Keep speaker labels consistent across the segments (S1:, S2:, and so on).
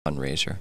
S1: fundraiser.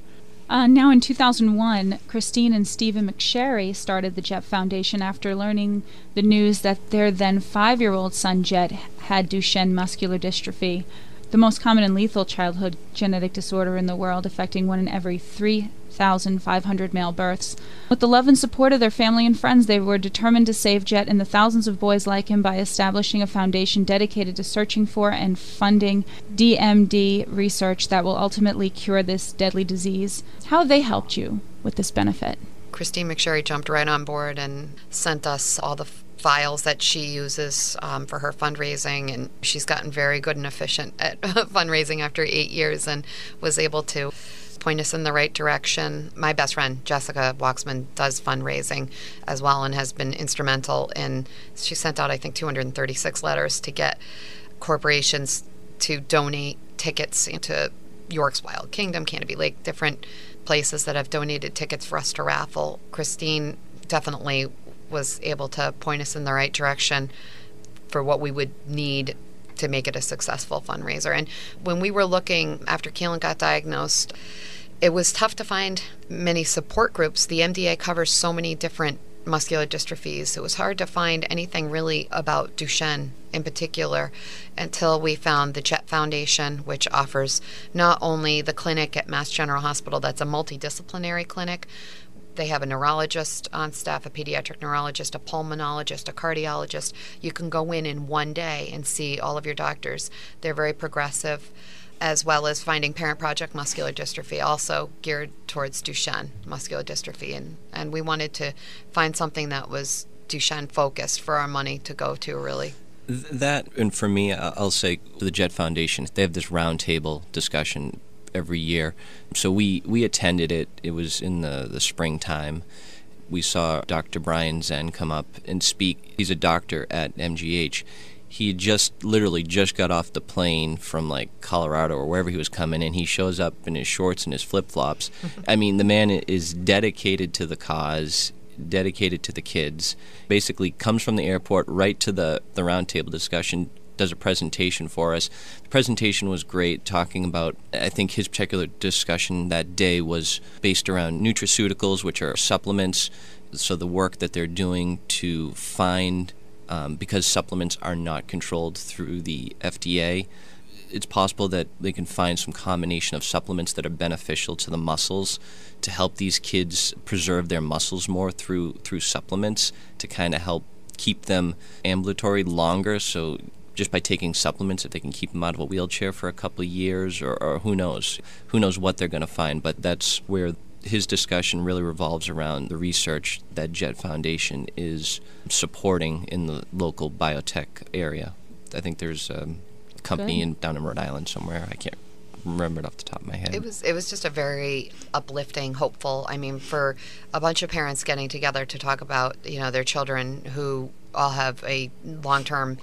S2: Now in 2001, Christine and Stephen McSherry started the Jet Foundation after learning the news that their then 5-year-old son Jet had Duchenne muscular dystrophy, the most common and lethal childhood genetic disorder in the world, affecting 1 in every 3,500 male births. With the love and support of their family and friends, they were determined to save Jet and the thousands of boys like him by establishing a foundation dedicated to searching for and funding DMD research that will ultimately cure this deadly disease. How have they helped you with this benefit?
S3: Christine McSherry jumped right on board and sent us all the files that she uses for her fundraising, and she's gotten very good and efficient at fundraising after 8 years and was able to point us in the right direction. My best friend, Jessica Waxman, does fundraising as well and has been instrumental in, she sent out, I think, 236 letters to get corporations to donate tickets into York's Wild Kingdom, Canopy Lake, different places that have donated tickets for us to raffle. Christine definitely was able to point us in the right direction for what we would need to make it a successful fundraiser. And when we were looking after Keelan got diagnosed, it was tough to find many support groups. The MDA covers so many different muscular dystrophies. It was hard to find anything really about Duchenne in particular until we found the Jet Foundation, which offers not only the clinic at Mass General Hospital, that's a multidisciplinary clinic. They have a neurologist on staff, a pediatric neurologist, a pulmonologist, a cardiologist. You can go in one day and see all of your doctors. They're very progressive, as well as finding Parent Project Muscular Dystrophy, also geared towards Duchenne muscular dystrophy. And we wanted to find something that was Duchenne focused for our money to go to, really.
S1: That, and for me, I'll say the Jet Foundation, they have this roundtable discussion every year. So we attended it. It was in the springtime. We saw Dr. Brian Zen come up and speak. He's a doctor at MGH. He literally just got off the plane from like Colorado or wherever he was coming in. He shows up in his shorts and his flip-flops. I mean, the man is dedicated to the cause, dedicated to the kids. Basically comes from the airport right to the roundtable discussion, does a presentation for us. The presentation was great, talking about, I think his particular discussion that day was based around nutraceuticals, which are supplements. So the work that they're doing to find, because supplements are not controlled through the FDA, it's possible that they can find some combination of supplements that are beneficial to the muscles to help these kids preserve their muscles more through supplements to kind of help keep them ambulatory longer. So just by taking supplements, if they can keep them out of a wheelchair for a couple of years, or who knows what they're going to find. But that's where his discussion really revolves around the research that Jet Foundation is supporting in the local biotech area. I think there's a company down in Rhode Island somewhere. I can't remember it off the top of my head.
S3: It was just a very uplifting, hopeful. I mean, for a bunch of parents getting together to talk about, their children who all have a long-term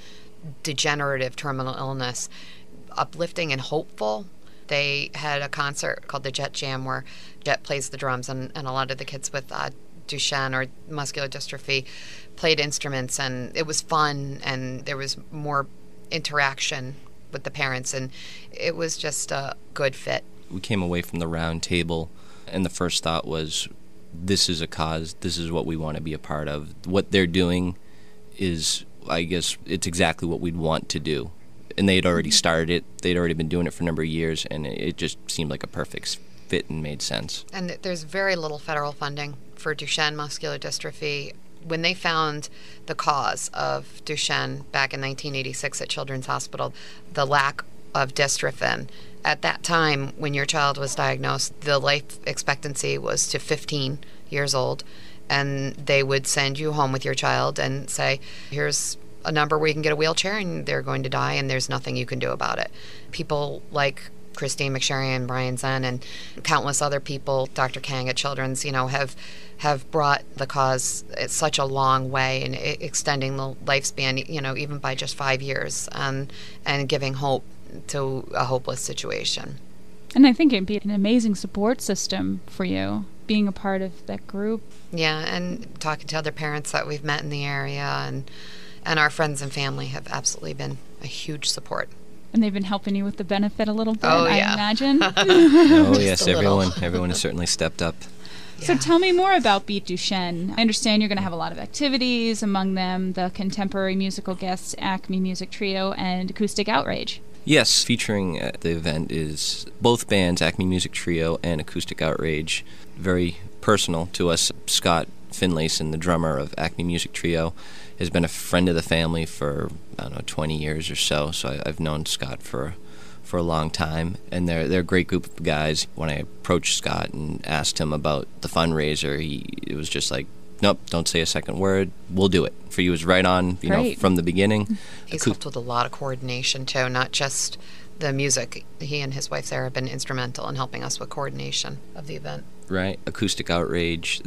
S3: degenerative terminal illness, uplifting and hopeful. They had a concert called the Jet Jam where Jet plays the drums, and a lot of the kids with Duchenne or muscular dystrophy played instruments, and it was fun, and there was more interaction with the parents, and it was just a good fit.
S1: We came away from the round table, and the first thought was, this is a cause, this is what we want to be a part of. What they're doing is, I guess, it's exactly what we'd want to do. And they had already started it. They'd already been doing it for a number of years, and it just seemed like a perfect fit and made sense. And
S3: there's very little federal funding for Duchenne muscular dystrophy. When they found the cause of Duchenne back in 1986 at Children's Hospital, the lack of dystrophin, at that time when your child was diagnosed, the life expectancy was to 15 years old, and they would send you home with your child and say, here's a number where you can get a wheelchair, and they're going to die, and there's nothing you can do about it. People like Christine McSherry and Brian Zen and countless other people, Dr. Kang at Children's, have brought the cause such a long way in extending the lifespan, even by just 5 years, and giving hope to a hopeless situation.
S2: And I think it'd be an amazing support system for you, being a part of that group.
S3: Yeah, and talking to other parents that we've met in the area, and our friends and family have absolutely been a huge support.
S2: And they've been helping you with the benefit a little bit,
S3: Oh,
S2: I
S3: yeah.
S2: imagine.
S1: Oh yes,
S3: a little.
S1: everyone has certainly stepped up.
S2: So tell me more about Beat Duchenne. I understand you're going to have a lot of activities, among them the contemporary musical guests Acme Music Trio and Acoustic Outrage.
S1: Yes, featuring at the event is both bands, Acme Music Trio and Acoustic Outrage. Very personal to us. Scott Finlayson, the drummer of Acme Music Trio, has been a friend of the family for, I don't know, 20 years or so. So I've known Scott for a long time, and they're a great group of guys. When I approached Scott and asked him about the fundraiser, it was just like, nope, don't say a second word. We'll do it. For you was right on, from the beginning.
S3: He's helped with a lot of coordination too, not just the music. He and his wife Sarah have been instrumental in helping us with coordination of the event.
S1: Right, Acoustic Outrage.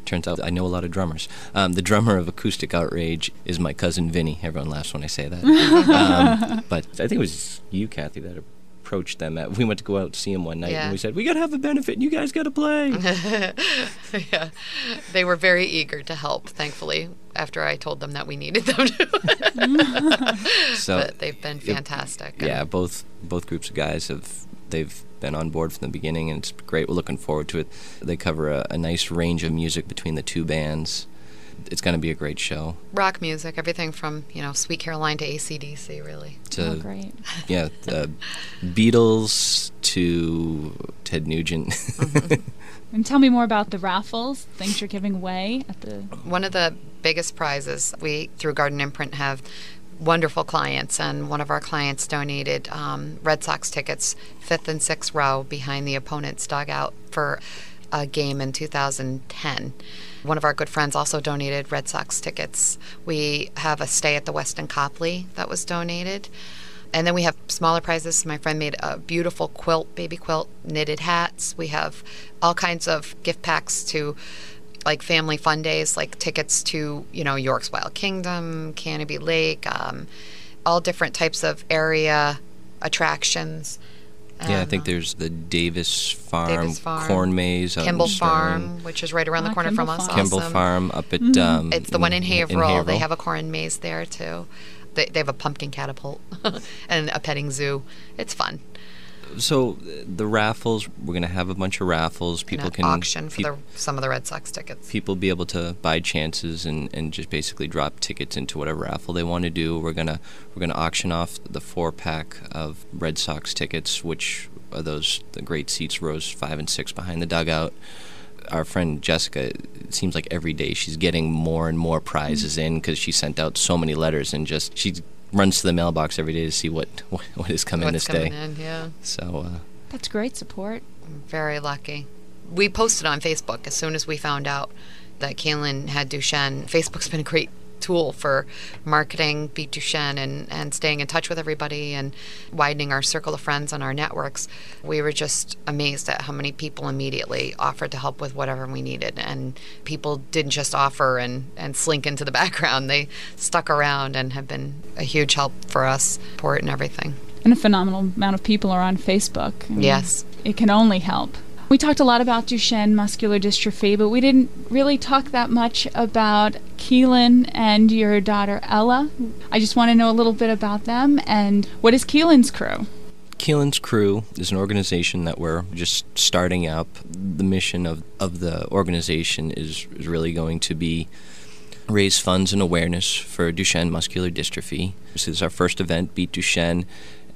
S1: Turns out I know a lot of drummers. The drummer of Acoustic Outrage is my cousin Vinny. Everyone laughs when I say that. But I think it was you, Kathy, that approached them. We went to go out to see him one night, and we said, we got to have a benefit, and you guys got to play.
S3: Yeah, they were very eager to help, thankfully, after I told them that we needed them to. But they've been fantastic.
S1: Both groups of guys they've been on board from the beginning, and it's great. We're looking forward to it. They cover a nice range of music between the two bands. It's going to be a great show.
S3: Rock music, everything from, Sweet Caroline to AC/DC, really.
S2: Great.
S1: Yeah, the Beatles to Ted Nugent.
S2: Mm-hmm. And tell me more about the raffles, things you're giving away at the...
S3: One of the biggest prizes, we, through Garden Imprint, have wonderful clients, and one of our clients donated Red Sox tickets, 5th and 6th row behind the opponent's dugout for a game in 2010. One of our good friends also donated Red Sox tickets. We have a stay at the Westin Copley that was donated. And then we have smaller prizes. My friend made a beautiful quilt, baby quilt, knitted hats. We have all kinds of gift packs to like family fun days, like tickets to, York's Wild Kingdom, Canopy Lake, all different types of area attractions.
S1: Yeah, I think there's the Davis Farm corn maze.
S3: Kimball Farm, which is right around the corner
S2: Kimball
S3: from us.
S2: Farm.
S1: Kimball Farm up at...
S3: it's the one in Haverhill. They have a corn maze there, too. They have a pumpkin catapult and a petting zoo. It's fun.
S1: So the raffles, we're going to have a bunch of raffles. People can
S3: auction for some of the Red Sox tickets.
S1: People be able to buy chances and just basically drop tickets into whatever raffle they want to do. We're gonna auction off the 4-pack of Red Sox tickets, which are the great seats, rows 5 and 6 behind the dugout. Our friend Jessica, it seems like every day she's getting more and more prizes in because she sent out so many letters, and she runs to the mailbox every day to see what is coming this day.
S3: Yeah.
S1: So
S2: that's great support.
S3: I'm very lucky. We posted on Facebook as soon as we found out that Keelan had Duchenne. Facebook's been a great tool for marketing Beat Duchenne and staying in touch with everybody and widening our circle of friends on our networks. We were just amazed at how many people immediately offered to help with whatever we needed, and people didn't just offer and slink into the background. They stuck around and have been a huge help for us, support and everything.
S2: And a phenomenal amount of people are on Facebook.
S3: Yes.
S2: It can only help. We talked a lot about Duchenne muscular dystrophy, but we didn't really talk that much about Keelan and your daughter Ella. I just want to know a little bit about them, and what is Keelan's crew?
S1: Keelan's Crew is an organization that we're just starting up. The mission of the organization is really going to be raise funds and awareness for Duchenne muscular dystrophy. This is our first event, Beat Duchenne.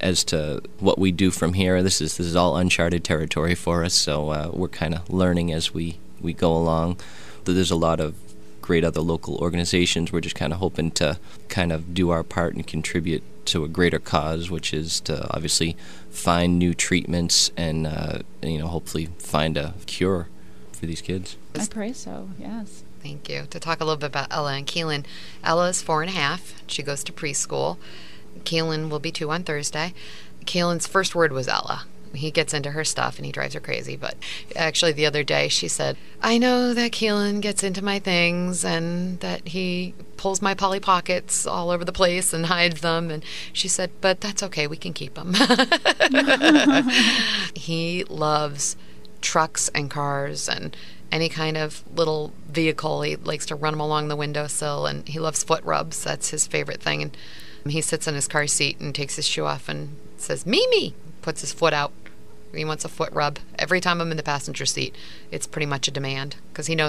S1: As to what we do from here, this is all uncharted territory for us, so we're kind of learning as we go along. There's a lot of great other local organizations. We're just kind of hoping to kind of do our part and contribute to a greater cause, which is to obviously find new treatments and hopefully find a cure for these kids.
S2: I pray so, yes.
S3: Thank you. To talk a little bit about Ella and Keelan. Ella is 4.5. She goes to preschool. Keelan will be 2 on Thursday. Keelan's first word was Ella. He gets into her stuff and he drives her crazy, but actually the other day she said, I know that Keelan gets into my things and that he pulls my Polly Pockets all over the place and hides them, and she said, but that's okay, we can keep them. He loves trucks and cars and any kind of little vehicle. He likes to run them along the windowsill, and he loves foot rubs. That's his favorite thing. And He sits in his car seat and takes his shoe off and says, Mimi, puts his foot out. He wants a foot rub. Every time I'm in the passenger seat, it's pretty much a demand because he knows